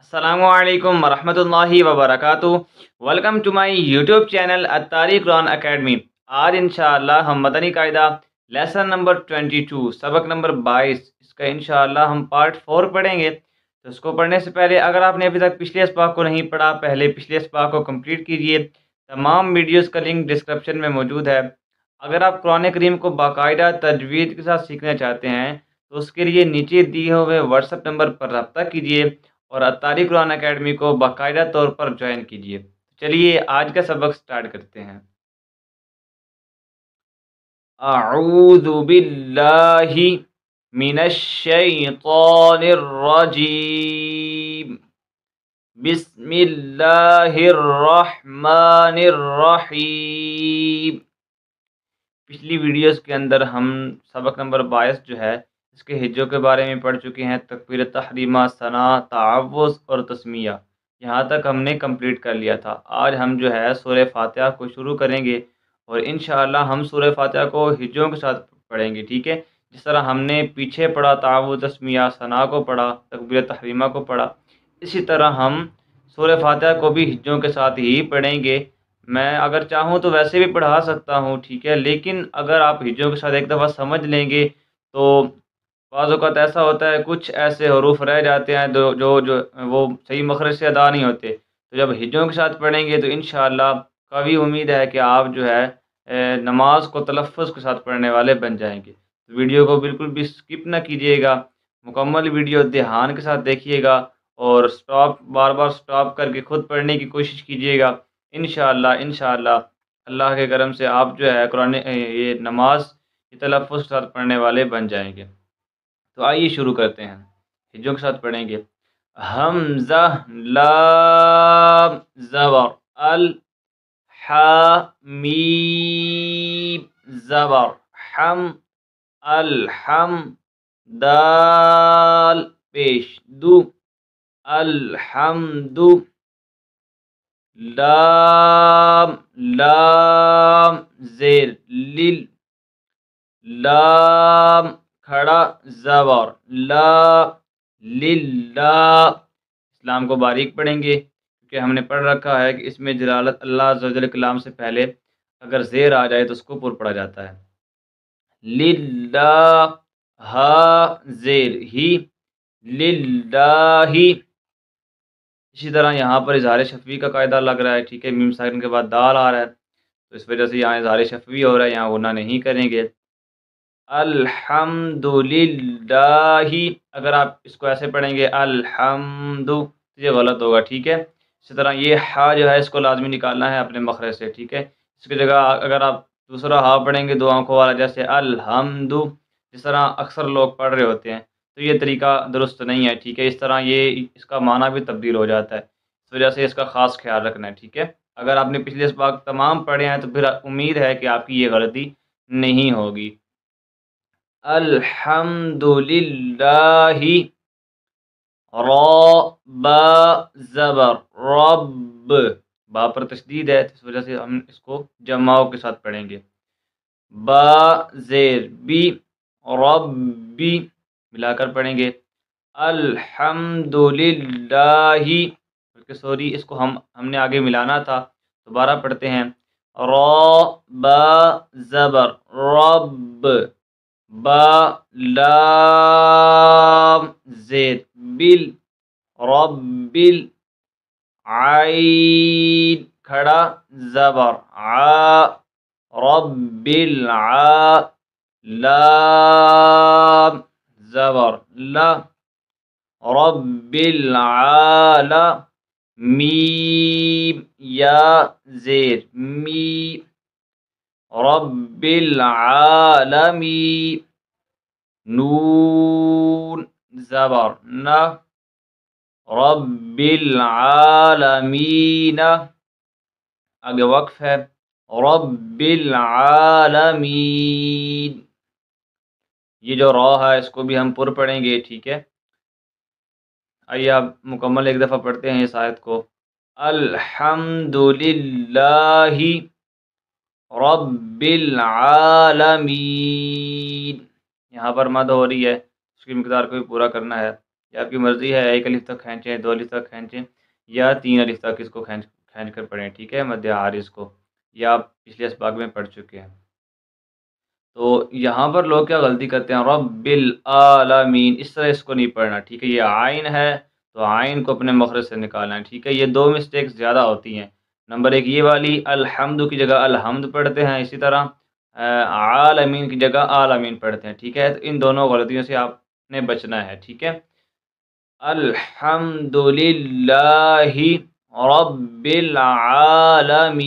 السلام علیکم ورحمۃ اللہ وبرکاتہ۔ Welcome to my YouTube channel الطارق قرآن اکیڈمی۔ آج انشاءاللہ ہم مدنی قاعدہ لیسن نمبر 22 سبق نمبر 22 اس کا انشاءاللہ ہم پارٹ 4 پڑھیں گے۔ تو اس کو پڑھنے سے پہلے اگر آپ نے ابھی تک پچھلے اسباق کو نہیں پڑھا، پہلے پچھلے اسباق کو کمپلیٹ کیجئے۔ تمام ویڈیوز کا لنک ڈسکرپشن میں موجود ہے۔ اگر آپ قرآن کریم کو باقاعدہ تجوید کے ساتھ سیکھنا چاہتے ہیں تو اس کے لیے نیچے دیے ہوئے واٹس ایپ نمبر پر رابطہ کیجیے اور الطارق قرآن اکیڈمی کو باقاعدہ طور پر جوائن کیجیے۔ چلیے آج کا سبق سٹارٹ کرتے ہیں۔ اعوذ باللہ من الشیطان الرجیم، بسم اللہ الرحمن الرحیم۔ پچھلی ویڈیوز کے اندر ہم سبق نمبر 22 جو ہے اس کے ہجوں کے بارے میں پڑھ چکے ہیں، تکبیر تحریمہ، ثنا، تعوذ اور تسمیہ، یہاں تک ہم نے کمپلیٹ کر لیا تھا۔ آج ہم جو ہے سورہ فاتحہ کو شروع کریں گے اور انشاءاللہ ہم سورہ فاتحہ کو ہجوں کے ساتھ پڑھیں گے، ٹھیک ہے؟ جس طرح ہم نے پیچھے پڑھا تعوذ، تسمیہ، ثنا کو پڑھا، تکبیر تحریمہ کو پڑھا، اسی طرح ہم سورہ فاتحہ کو بھی ہجوں کے ساتھ ہی پڑھیں گے۔ میں اگر چاہوں تو ویسے بھی پڑھا سکتا ہوں، ٹھیک ہے، لیکن اگر آپ ہجوں کے ساتھ ایک دفعہ سمجھ لیں گے تو بعض اوقات ایسا ہوتا ہے کچھ ایسے حروف رہ جاتے ہیں جو وہ صحیح مخرج سے ادا نہیں ہوتے، تو جب ہجوں کے ساتھ پڑھیں گے تو انشاءاللہ قوی امید ہے کہ آپ جو ہے نماز کو تلفظ کے ساتھ پڑھنے والے بن جائیں گے۔ تو ویڈیو کو بالکل بھی سکپ نہ کیجیے گا، مکمل ویڈیو دھیان کے ساتھ دیکھیے گا اور بار بار سٹاپ کر کے خود پڑھنے کی کوشش کیجیے گا۔ انشاءاللہ اللہ کے کرم سے آپ جو ہے قرآن یہ نماز کی تلفظ کے ساتھ پڑھنے والے بن جائیں گے۔ تو آئیے شروع کرتے ہیں، ہجوں کے ساتھ پڑھیں گے۔ حمزہ، لام، زبر، ح، میم، زبر، حم، الحم، دال پیش، دو، الحمد، لام، لام زیر، لل، لام کھڑا زبر، لا، للہ۔ اسلام کو باریک پڑھیں گے کیونکہ ہم نے پڑھ رکھا ہے کہ اس میں جلالت اللہ عز و جل کلام سے پہلے اگر زیر آ جائے تو اس کو پر پڑھا جاتا ہے۔ للہ، ہا زیر، ہی، للہ۔ اسی طرح یہاں پر اظہار شفوی کا قاعدہ لگ رہا ہے، ٹھیک ہے، میم ساکن کے بعد دال آ رہا ہے تو اس وجہ سے یہاں اظہار شفوی ہو رہا ہے، یہاں غنہ نہیں کریں گے۔ الحمد للہ، اگر آپ اس کو ایسے پڑھیں گے الحمد یہ غلط ہوگا، ٹھیک ہے۔ اسی طرح یہ ہا جو ہے اس کو لازمی نکالنا ہے اپنے مخرج سے، ٹھیک ہے۔ اس کی جگہ اگر آپ دوسرا ہا پڑھیں گے دو آنکھوں والا جیسے الحمد، جس طرح اکثر لوگ پڑھ رہے ہوتے ہیں، تو یہ طریقہ درست نہیں ہے، ٹھیک ہے۔ اس طرح یہ اس کا معنی بھی تبدیل ہو جاتا ہے، اس وجہ سے اس کا خاص خیال رکھنا ہے، ٹھیک ہے۔ اگر آپ نے پچھلے اسباق تمام پڑھے ہیں تو پھر امید ہے کہ آپ کی یہ غلطی نہیں ہوگی۔ الحمد للہ، را، با زبر، رب، با پر تشدید ہے اس وجہ سے ہم اس کو جماؤں کے ساتھ پڑھیں گے۔ با زیر، بی، ربی ملا کر پڑھیں گے۔ الحمد للہ، بلکہ سوری اس کو ہم نے آگے ملانا تھا، دوبارہ پڑھتے ہیں۔ را، با زبر، رب، با، لام زیر، بل، رب، عین کھڑا زبر، عا، رب العا، لام زبر، لا، رب العال، میم یا زیر، می، رب العالمین، نون زبر، نا، رب العالمین، آگے وقف ہے، رب العالمین۔ یہ جو را ہے اس کو بھی ہم پر پڑھیں گے، ٹھیک ہے۔ آئیے آپ مکمل ایک دفعہ پڑھتے ہیں اس آیت کو۔ الحمد للہ رب العالمین، یہاں پر مد ہو رہی ہے، اس کی مقدار کو بھی پورا کرنا ہے۔ یہ آپ کی مرضی ہے، ایک الف تک کھینچیں، دو الف تک کھینچیں یا تین الف تک اس کو کھینچ کر پڑھیں، ٹھیک ہے، مد عارض کو، یہ آپ پچھلے اسباق میں پڑھ چکے ہیں۔ تو یہاں پر لوگ کیا غلطی کرتے ہیں، رب العالمین، اس طرح اس کو نہیں پڑھنا، ٹھیک ہے، یہ عین ہے تو عین کو اپنے مخرج سے نکالنا ہے، ٹھیک ہے، یہ دو مسٹیکس زیادہ ہوتی ہیں۔ نمبر ایک یہ والی، الحمد کی جگہ الحمد پڑھتے ہیں، اسی طرح عالمین کی جگہ عالمین پڑھتے ہیں، ٹھیک ہے، تو ان دونوں غلطیوں سے آپ نے بچنا ہے، ٹھیک ہے۔ الحمد للہ رب العالمین،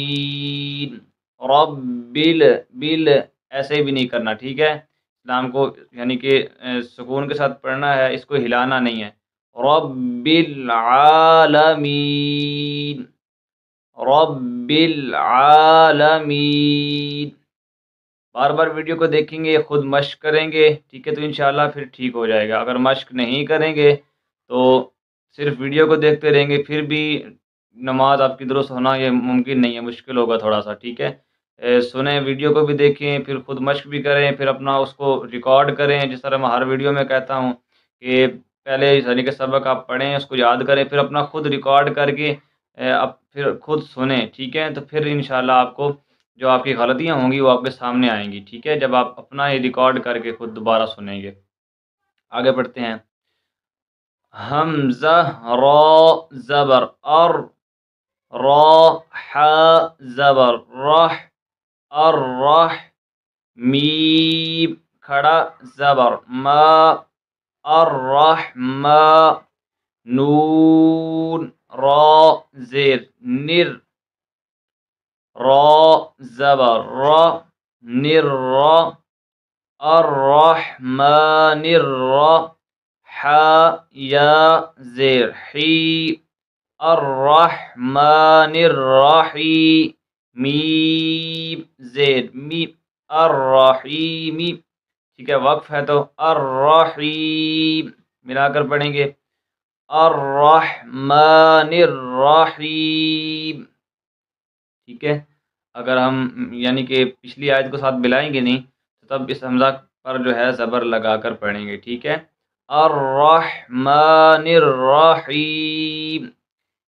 بل ایسے بھی نہیں کرنا، ٹھیک ہے، اسلام کو یعنی کہ سکون کے ساتھ پڑھنا ہے، اس کو ہلانا نہیں ہے، رب العالمین، رب العالمین، بار بار ویڈیو کو دیکھیں گے، خود مشق کریں گے، ٹھیک ہے، تو انشاءاللہ پھر ٹھیک ہو جائے گا۔ اگر مشق نہیں کریں گے تو صرف ویڈیو کو دیکھتے رہیں گے پھر بھی نماز آپ کی درست ہونا یہ ممکن نہیں ہے، مشکل ہوگا تھوڑا سا، ٹھیک ہے۔ سنیں، ویڈیو کو بھی دیکھیں، پھر خود مشق بھی کریں، پھر اپنا اس کو ریکارڈ کریں، جس طرح میں ہر ویڈیو میں کہتا ہوں کہ پہلے یعنی کہ سبق آپ پڑھیں، اس کو یاد کریں، پھر اپنا خود ریکارڈ کر کے اب پھر خود سنیں، ٹھیک ہے، تو پھر انشاءاللہ آپ کو جو آپ کی غلطیاں ہوں گی وہ آپ کے سامنے آئیں گی، ٹھیک ہے، جب آپ اپنا یہ ریکارڈ کر کے خود دوبارہ سنیں گے۔ آگے بڑھتے ہیں، حمزہ را زبر اور، را ح زبر رح، الرح، میم کھڑا زبر ما، الرحمہ، نون را زیر نر، را زبر را، نر را، الرحمن الرا، ح یا زیر حی، الرحمن الرحیم، میم زیر می، الرحیم، ٹھیک ہے، وقف ہے تو الرحیم ملا کر پڑھیں گے، الرحمن الرحیم، ٹھیک ہے۔ اگر ہم یعنی کہ پچھلی آیت کو ساتھ ملائیں گے نہیں تو تب اس حمزہ پر جو ہے زبر لگا کر پڑھیں گے، ٹھیک ہے، الرحمن الرحیم،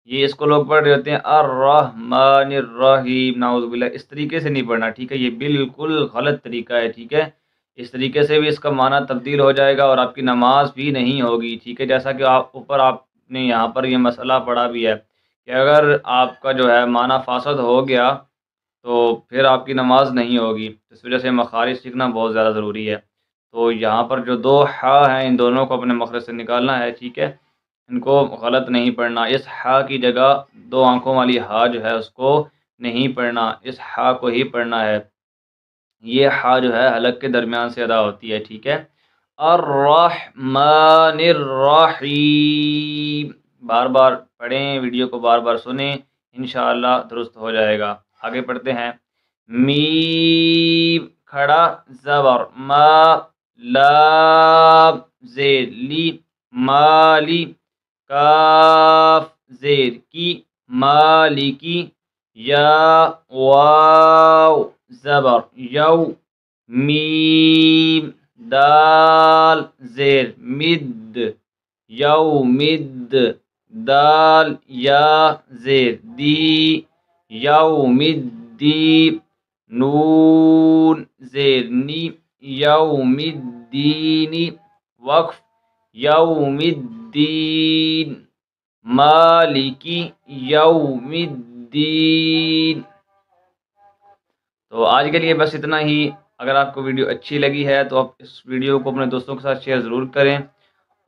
یہ اس کو لوگ پڑھ رہے ہوتے ہیں الرحمن الرحیم، نعوذ باللہ، اس طریقے سے نہیں پڑھنا، ٹھیک ہے، یہ بالکل غلط طریقہ ہے، ٹھیک ہے، اس طریقے سے بھی اس کا معنی تبدیل ہو جائے گا اور آپ کی نماز بھی نہیں ہوگی، ٹھیک ہے، جیسا کہ آپ نے یہاں پر یہ مسئلہ پڑھا بھی ہے کہ اگر آپ کا جو ہے معنی فاسد ہو گیا تو پھر آپ کی نماز نہیں ہوگی، اس وجہ سے مخارج سیکھنا بہت زیادہ ضروری ہے۔ تو یہاں پر جو دو ح ہیں ان دونوں کو اپنے مخرج سے نکالنا ہے، ٹھیک ہے، ان کو غلط نہیں پڑھنا، اس ح کی جگہ دو آنکھوں والی ح جو ہے اس کو نہیں پڑھنا، اس ح کو ہی پڑھنا ہے، یہ ح جو ہے حلق کے درمیان سے ادا ہوتی ہے، ٹھیک ہے، الرحمن الرحیم، بار بار پڑھیں، ویڈیو کو بار بار سنیں، انشاءاللہ درست ہو جائے گا۔ آگے پڑھتے ہیں، میم کھڑا زبر ما، لام زیر لی، مالی، کاف زیر کی، مالکی، یا واو زبر یو، میم دال زیر مد، یو مد، دال یا زیر دی، یوم الدین، نون زیر نی، یوم الدین، وقف، یوم الدین، مالکی یوم الدین۔ تو آج کے لیے بس اتنا ہی۔ اگر آپ کو ویڈیو اچھی لگی ہے تو آپ اس ویڈیو کو اپنے دوستوں کے ساتھ شیئر ضرور کریں،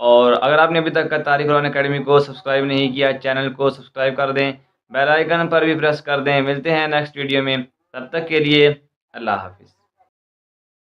اور اگر آپ نے ابھی تک تاریخ قرآن اکیڈمی کو سبسکرائب نہیں کیا، چینل کو سبسکرائب کر دیں، بیل آئیکن پر بھی پریس کر دیں۔ ملتے ہیں نیکسٹ ویڈیو میں، تب تک کے لیے اللہ حافظ۔